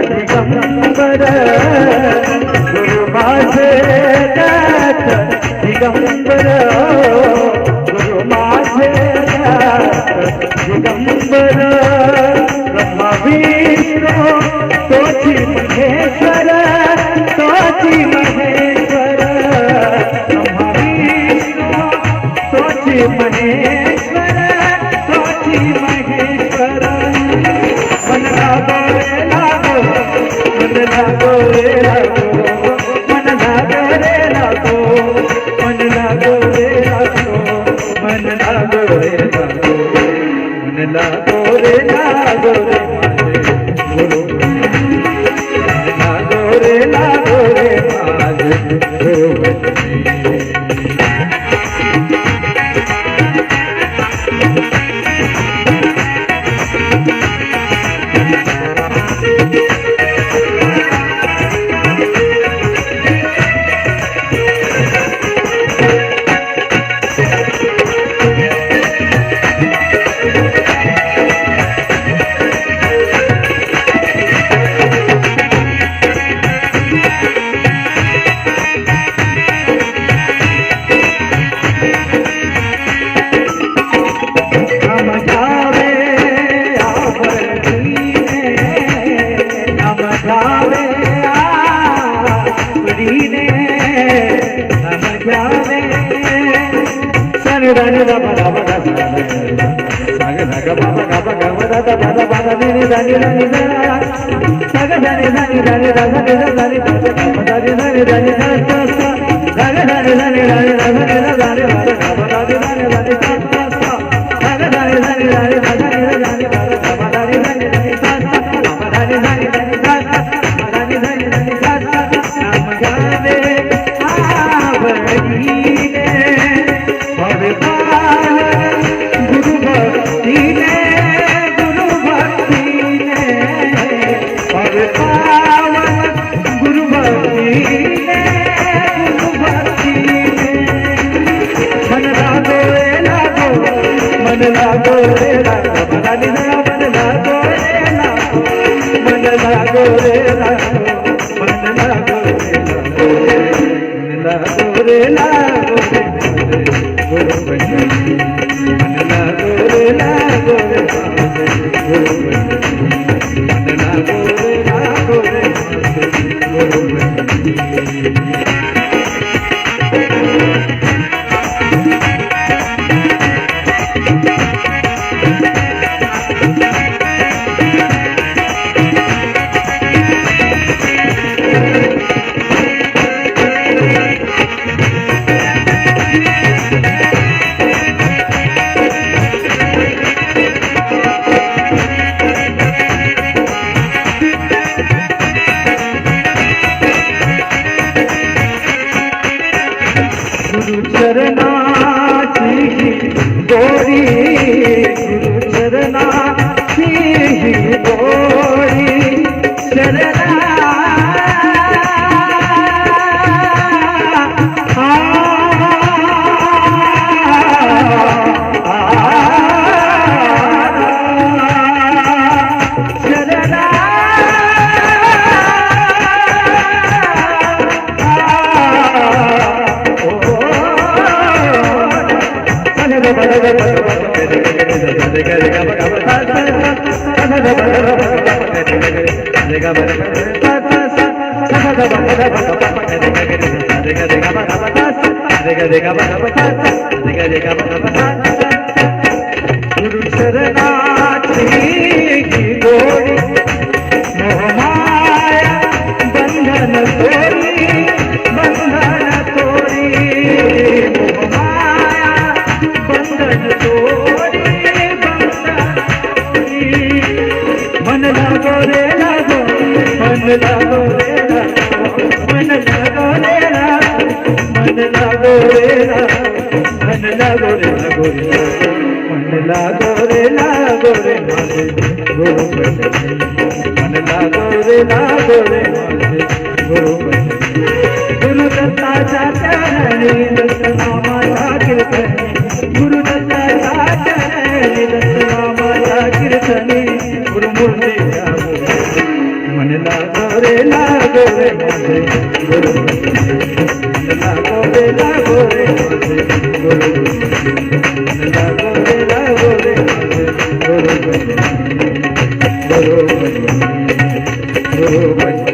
दिगंबर गुरु माझे दत्त दिगंबर गुरु माझे दत्त दिगंबर ब्रह्मा विष्णू तोची महेश्वर तोची महेश्वर ब्रह्मा विष्णू तोची महेश्वर तोची महेश्वर मन लागो रे लागो मन लागो रे लागो मन लागो रे लागो मन लागो रे लागो मन लागो रे लागो मन लागो रे लागो रे गुरु मन लागो रे माझे गुरु गुरु शरणार्थी की गोरी मोह माया बंधन तोड़ी मोह माया बंधन तोड़ी मन लागो रे लागो मन लागो रे लागो मन लागो रे लागो मन लागो रे लागो मन लागो रे लागो मन लागो रे लागो रे माझे गुरु मन लागो रे माझे गुरु गुरु दत्ताच्या चरणी दत्तनामाचा कीर्तनी गुरु दत्ताच्या चरणी दत्तनामाचा कीर्तनी गुरुमूर्ती लागो रे लागो रे बरोबर